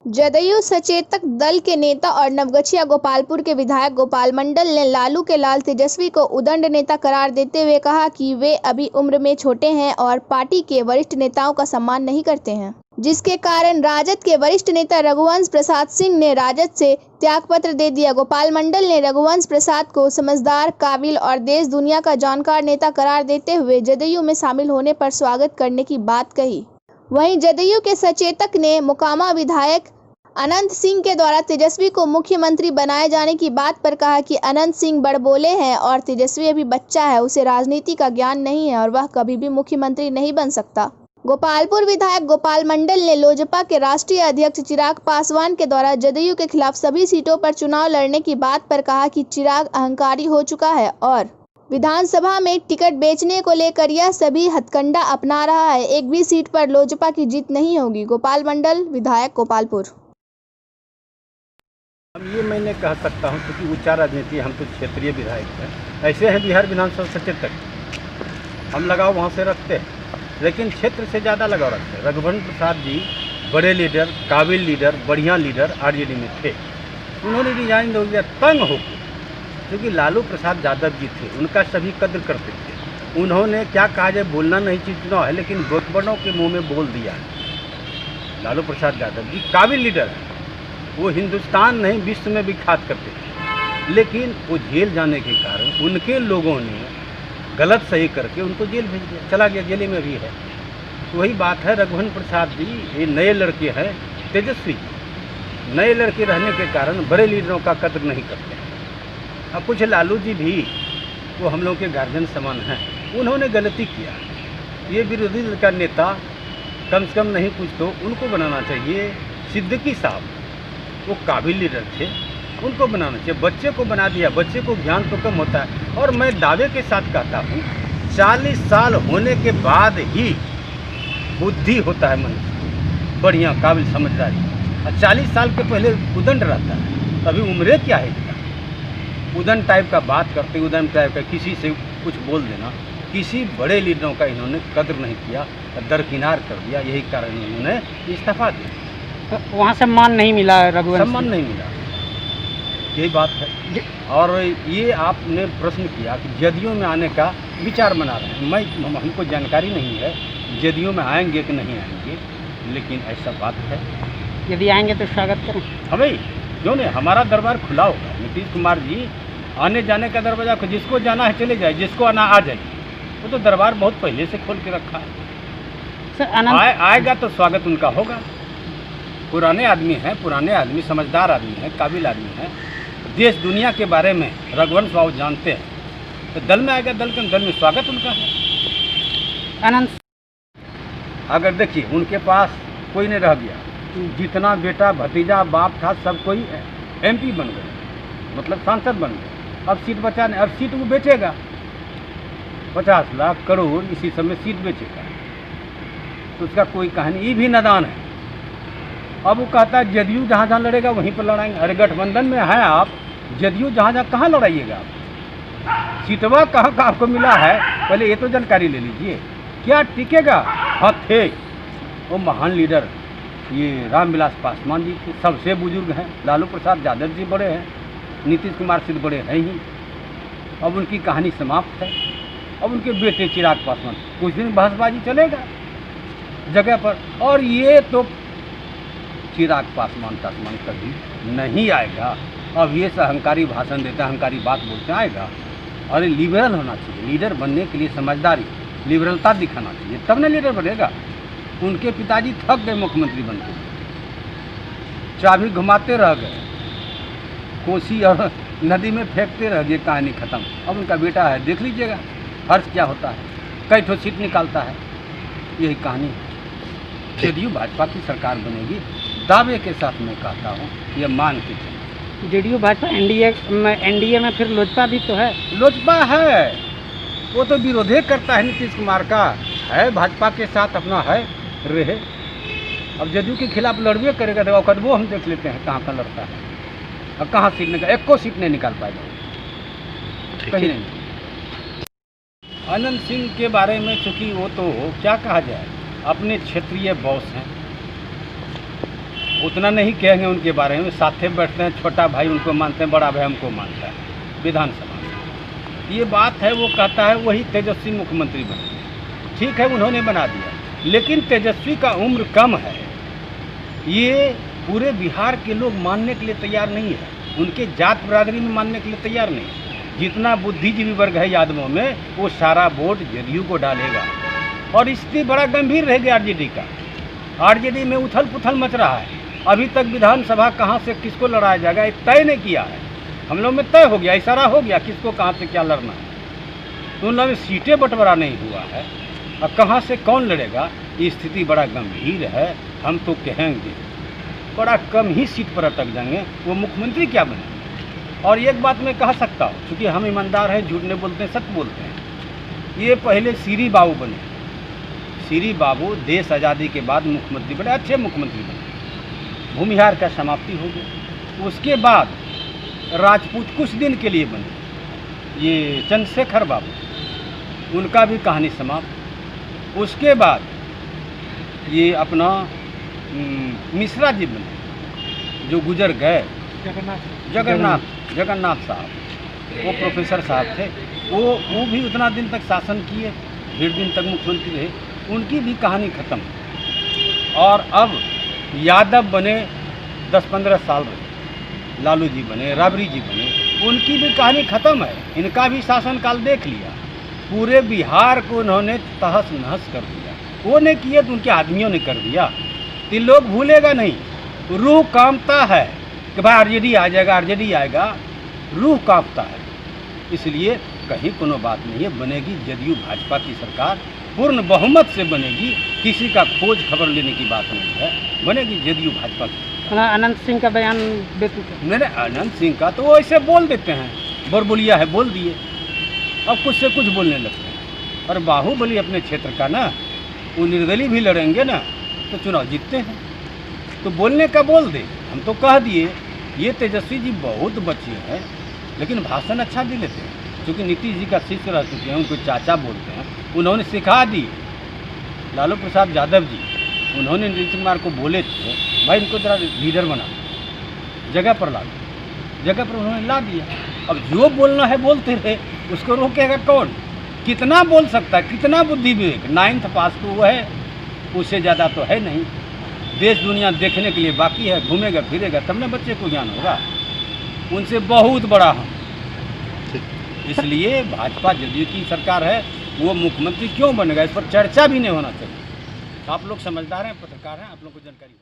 जदयू सचेतक दल के नेता और नवगछिया गोपालपुर के विधायक गोपाल मंडल ने लालू के लाल तेजस्वी को उदंड नेता करार देते हुए कहा कि वे अभी उम्र में छोटे हैं और पार्टी के वरिष्ठ नेताओं का सम्मान नहीं करते हैं, जिसके कारण राजद के वरिष्ठ नेता रघुवंश प्रसाद सिंह ने राजद से त्यागपत्र दे दिया। गोपाल मंडल ने रघुवंश प्रसाद को समझदार, काबिल और देश दुनिया का जानकार नेता करार देते हुए जदयू में शामिल होने पर स्वागत करने की बात कही। वहीं जदयू के सचेतक ने मोकामा विधायक अनंत सिंह के द्वारा तेजस्वी को मुख्यमंत्री बनाए जाने की बात पर कहा कि अनंत सिंह बड़बोले हैं और तेजस्वी अभी बच्चा है, उसे राजनीति का ज्ञान नहीं है और वह कभी भी मुख्यमंत्री नहीं बन सकता। गोपालपुर विधायक गोपाल मंडल ने लोजपा के राष्ट्रीय अध्यक्ष चिराग पासवान के द्वारा जदयू के खिलाफ सभी सीटों पर चुनाव लड़ने की बात पर कहा कि चिराग अहंकारी हो चुका है और विधानसभा में टिकट बेचने को लेकर यह सभी हथकंडा अपना रहा है। एक भी सीट पर लोजपा की जीत नहीं होगी। गोपाल मंडल, विधायक, गोपालपुर। अब ये मैं नहीं कह सकता हूँ क्योंकि उच्च राजनीति, हम तो क्षेत्रीय विधायक हैं। ऐसे हैं बिहार विधानसभा सचेतक, हम लगाव वहाँ से रखते हैं, लेकिन क्षेत्र से ज़्यादा लगाव रखते हैं। रघुवंश प्रसाद जी बड़े लीडर, काबिल लीडर, बढ़िया लीडर आरजेडी में थे। उन्होंने रिजाइन दे दिया तंग होकर, क्योंकि लालू प्रसाद यादव जी थे, उनका सभी कद्र करते थे। उन्होंने क्या कहा जाए, बोलना नहीं चुनाव है, लेकिन बड़ों के मुँह में बोल दिया। लालू प्रसाद यादव जी काबिल लीडर हैं, वो हिंदुस्तान नहीं विश्व में विख्यात करते थे, लेकिन वो जेल जाने के कारण उनके लोगों ने गलत सही करके उनको जेल भेज दिया, चला गया, जेल में भी है। तो वही बात है, रघुवंश प्रसाद जी ये नए लड़के हैं, तेजस्वी नए लड़के रहने के कारण बड़े लीडरों का कद्र नहीं करते हैं। अब कुछ लालू जी भी वो हम लोग के गार्जियन समान हैं, उन्होंने गलती किया। ये विरोधी दल का नेता कम से कम नहीं कुछ तो उनको बनाना चाहिए। सिद्दीकी साहब वो काबिल लीडर थे, उनको बनाना चाहिए। बच्चे को बना दिया, बच्चे को ज्ञान तो कम होता है। और मैं दावे के साथ कहता हूँ 40 साल होने के बाद ही बुद्धि होता है मनुष्य, बढ़िया काबिल समझदारी। और 40 साल के पहले उदंड रहता है, तभी उम्र क्या है इसका। उदंड टाइप का बात करते, उदंड टाइप का किसी से कुछ बोल देना, किसी बड़े लीडरों का इन्होंने कदर नहीं किया, दरकिनार कर दिया। यही कारण इन्होंने इस्तीफा दिया। तो वहाँ सम्मान नहीं मिला, रघुवंश सम्मान नहीं मिला, यही बात है। और ये आपने प्रश्न किया कि जदयू में आने का विचार बना रहे हैं। हमको जानकारी नहीं है जदयू में आएंगे कि नहीं आएंगे, लेकिन ऐसा बात है। यदि आएंगे तो स्वागत करें। हमें क्यों नहीं, हमारा दरबार खुला होगा। नीतीश कुमार जी आने जाने का दरवाजा, जिसको जाना है चले जाए, जिसको आना आ जाए। वो तो दरबार बहुत पहले से खोल के रखा है। सर आएगा तो स्वागत उनका होगा। पुराने आदमी हैं, पुराने आदमी, समझदार आदमी हैं, काबिल आदमी हैं, देश दुनिया के बारे में रघुवंश बाबू जानते हैं। तो दल में आएगा, दल में स्वागत उनका है। अनंत अगर देखिए उनके पास कोई नहीं रह गया, जितना बेटा भतीजा बाप था सब कोई MP बन गए, मतलब सांसद बन गए। अब सीट बचा नहीं, अब सीट वो बेचेगा, 50 लाख करोड़ इसी समय सीट बेचेगा। तो उसका कोई कहानी, ये भी नादान है। अब वो कहता है जदयू जहाँ जहाँ लड़ेगा वहीं पर लड़ाएंगे। अरे गठबंधन में हैं आप, जदयू जहाँ जहाँ कहाँ लड़ाइएगा आप? सीटवा कहाँ का आपको मिला है, पहले ये तो जानकारी ले लीजिए। क्या टिकेगा? हाँ थे वो महान लीडर, ये रामविलास पासवान जी के सबसे बुजुर्ग हैं, लालू प्रसाद यादव जी बड़े हैं, नीतीश कुमार सिर्फ बड़े हैं ही। अब उनकी कहानी समाप्त है। अब उनके बेटे चिराग पासवान, कुछ दिन बहसबाजी चलेगा जगह पर। और ये तो चिराग पासवान कभी नहीं आएगा। अब ये से अहंकारी भाषण देता है, अहंकारी बात बोलते आएगा। अरे लिबरल होना चाहिए, लीडर बनने के लिए समझदारी, लिबरलता दिखाना चाहिए, तब ना लीडर बनेगा। उनके पिताजी थक गए मुख्यमंत्री बनके, चाबी घुमाते रह गए, कोसी और नदी में फेंकते रह गए, कहानी खत्म। अब उनका बेटा है, देख लीजिएगा हर्ष क्या होता है, कई ठो सीट निकालता है। यही कहानी है। जदयू भाजपा की सरकार बनेगी, दावे के साथ मैं कहता हूँ, ये मान के चलिए। जदयू भाजपा NDA में फिर लोजपा भी तो है। लोजपा है, वो तो विरोधे करता है नीतीश कुमार का, है भाजपा के साथ अपना है रहे। अब जदयू के खिलाफ लड़वे करेगा तो वो हम देख लेते हैं कहाँ लड़ता है और कहाँ सीट निकाल, एक को सीट नहीं निकाल पाएगा, कहीं नहीं। अनंत सिंह के बारे में चूँकि वो तो क्या कहा जाए, अपने क्षेत्रीय बॉस हैं, उतना नहीं कहेंगे उनके बारे में, साथ में बैठते हैं, छोटा भाई उनको मानते हैं, बड़ा भाई हमको मानता है विधानसभा में। ये बात है, वो कहता है वही तेजस्वी मुख्यमंत्री बने। ठीक है, उन्होंने बना दिया, लेकिन तेजस्वी का उम्र कम है, ये पूरे बिहार के लोग मानने के लिए तैयार नहीं है, उनके जात बरादरी में मानने के लिए तैयार नहीं है। जितना बुद्धिजीवी वर्ग है यादवों में, वो सारा वोट जदयू को डालेगा और स्थिति बड़ा गंभीर रहेगी आरजेडी का। आरजेडी में उथल पुथल मच रहा है। अभी तक विधानसभा कहाँ से किसको लड़ाया जाएगा ये तय नहीं किया है। हम लोग में तय हो गया, इशारा हो गया किसको कहाँ से क्या लड़ना है, तो उन लोगों में सीटें बंटवारा नहीं हुआ है। अब कहाँ से कौन लड़ेगा, ये स्थिति बड़ा गंभीर है। हम तो कहेंगे बड़ा कम ही सीट पर अटक जाएंगे, वो मुख्यमंत्री क्या बने। और एक बात मैं कह सकता हूँ, क्योंकि हम ईमानदार हैं, झूठ नहीं बोलते हैं, सच बोलते हैं। ये पहले श्री बाबू बने, श्री बाबू देश आज़ादी के बाद मुख्यमंत्री बने, अच्छे मुख्यमंत्री बने, भूमिहार का समाप्ति हो गई। उसके बाद राजपूत कुछ दिन के लिए बने, ये चंद्रशेखर बाबू, उनका भी कहानी समाप्त। उसके बाद ये अपना मिश्रा जी बने, जो गुजर गए, जगन्नाथ साहब, वो प्रोफेसर साहब थे, वो भी उतना दिन तक शासन किए, 1.5 दिन तक मुख्यमंत्री रहे, उनकी भी कहानी खत्म। और अब यादव बने, 10-15 साल रहे, लालू जी बने, राबड़ी जी बने, उनकी भी कहानी खत्म है। इनका भी शासनकाल देख लिया, पूरे बिहार को उन्होंने तहस नहस कर दिया। वो नहीं किए तो उनके आदमियों ने कर दिया। तो लोग भूलेगा नहीं, रूह कांपता है कि भाई आरजेडी आ जाएगा, आरजेडी आएगा, रूह कांपता है। इसलिए कहीं कोनो बात नहीं है, बनेगी जदयू भाजपा की सरकार, पूर्ण बहुमत से बनेगी, किसी का खोज खबर लेने की बात नहीं है, बनेगी जदयू भाजपा की। अनंत सिंह का बयान मैंने अनंत सिंह का तो वो ऐसे बोल देते हैं, बरबुलिया है बोल दिए, अब कुछ से कुछ बोलने लगते हैं। और बाहुबली अपने क्षेत्र का ना, वो निर्दलीय भी लड़ेंगे ना तो चुनाव जीतते हैं, तो बोलने का बोल दे। हम तो कह दिए, ये तेजस्वी जी बहुत बच्चे हैं, लेकिन भाषण अच्छा भी लेते हैं, क्योंकि नीतीश जी का शिष्य रह चुके हैं, उनको चाचा बोलते हैं, उन्होंने सिखा दी। लालू प्रसाद यादव जी, उन्होंने नीतीश कुमार को बोले थे भाई इनको जरा लीडर बना, जगह पर ला दो, जगह पर उन्होंने ला दिया। अब जो बोलना है बोलते रहे, उसको रोकेगा कौन, कितना बोल सकता है, कितना बुद्धि विवेक, 9th पास तो वो है, उससे ज़्यादा तो है नहीं। देश दुनिया देखने के लिए बाकी है, घूमेगा फिरेगा तब ना बच्चे को ज्ञान होगा, उनसे बहुत बड़ा हम। इसलिए भाजपा जदयू की सरकार है, वो मुख्यमंत्री क्यों बनेगा, इस पर चर्चा भी नहीं होना चाहिए। आप लोग समझदार हैं, पत्रकार हैं, आप लोग को जानकारी